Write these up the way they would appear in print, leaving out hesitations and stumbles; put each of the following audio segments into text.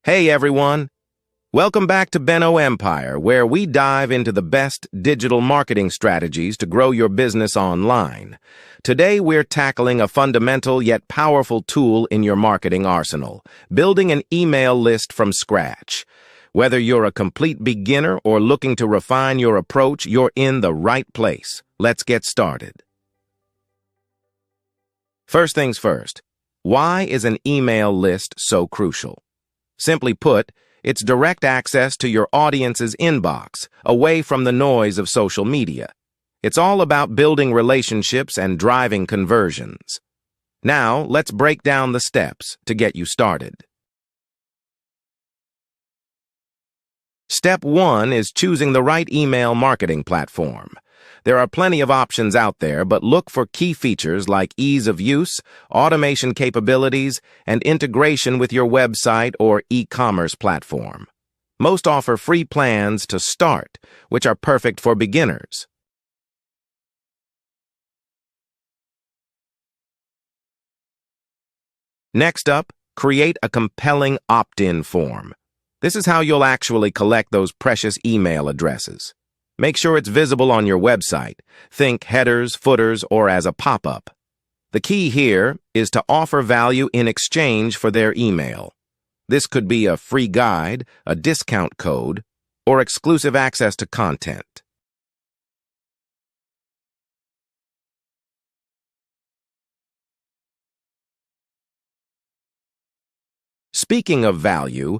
Hey everyone! Welcome back to Benno Empire, where we dive into the best digital marketing strategies to grow your business online. Today we're tackling a fundamental yet powerful tool in your marketing arsenal, building an email list from scratch. Whether you're a complete beginner or looking to refine your approach, you're in the right place. Let's get started. First things first, why is an email list so crucial? Simply put, it's direct access to your audience's inbox, away from the noise of social media. It's all about building relationships and driving conversions. Now, let's break down the steps to get you started. Step 1 is choosing the right email marketing platform. There are plenty of options out there, but look for key features like ease of use, automation capabilities, and integration with your website or e-commerce platform. Most offer free plans to start, which are perfect for beginners. Next up, create a compelling opt-in form. This is how you'll actually collect those precious email addresses. Make sure it's visible on your website. Think headers, footers, or as a pop-up. The key here is to offer value in exchange for their email. This could be a free guide, a discount code, or exclusive access to content. Speaking of value,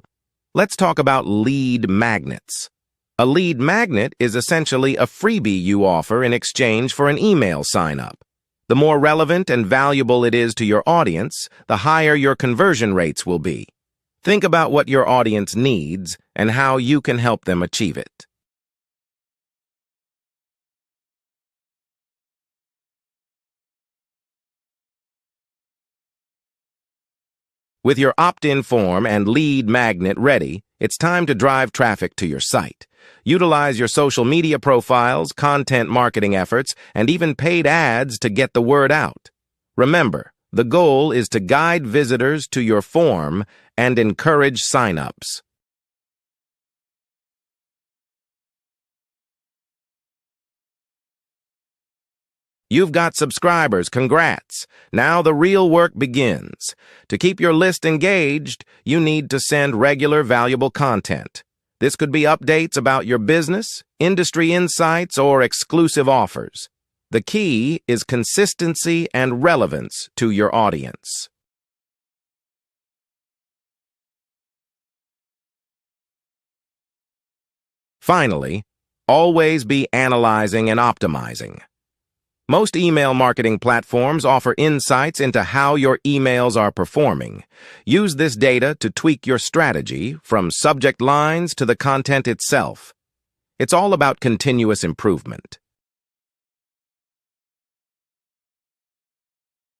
let's talk about lead magnets. A lead magnet is essentially a freebie you offer in exchange for an email sign-up. The more relevant and valuable it is to your audience, the higher your conversion rates will be. Think about what your audience needs and how you can help them achieve it. With your opt-in form and lead magnet ready, it's time to drive traffic to your site. Utilize your social media profiles, content marketing efforts, and even paid ads to get the word out. Remember, the goal is to guide visitors to your form and encourage sign-ups. You've got subscribers, congrats! Now the real work begins. To keep your list engaged, you need to send regular, valuable content. This could be updates about your business, industry insights, or exclusive offers. The key is consistency and relevance to your audience. Finally, always be analyzing and optimizing. Most email marketing platforms offer insights into how your emails are performing. Use this data to tweak your strategy, from subject lines to the content itself. It's all about continuous improvement.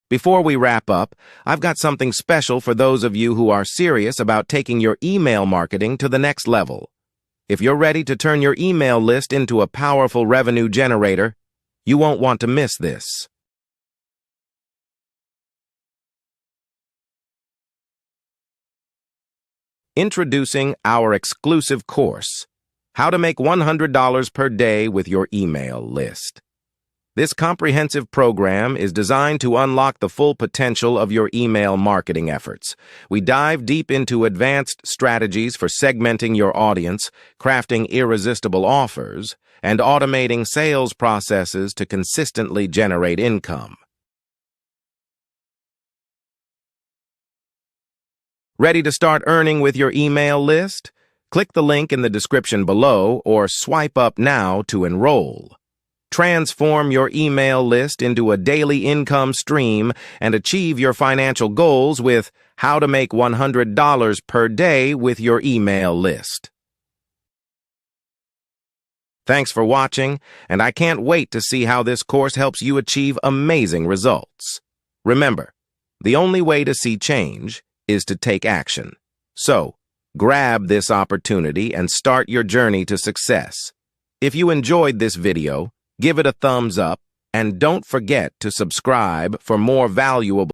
Before we wrap up, I've got something special for those of you who are serious about taking your email marketing to the next level. If you're ready to turn your email list into a powerful revenue generator, you won't want to miss this. Introducing our exclusive course, How to Make $100 per Day with Your Email List. This comprehensive program is designed to unlock the full potential of your email marketing efforts. We dive deep into advanced strategies for segmenting your audience, crafting irresistible offers, and automating sales processes to consistently generate income. Ready to start earning with your email list? Click the link in the description below or swipe up now to enroll. Transform your email list into a daily income stream and achieve your financial goals with How to Make $100 per Day with Your Email List. Thanks for watching, and I can't wait to see how this course helps you achieve amazing results. Remember, the only way to see change is to take action. So, grab this opportunity and start your journey to success. If you enjoyed this video, give it a thumbs up, and don't forget to subscribe for more valuable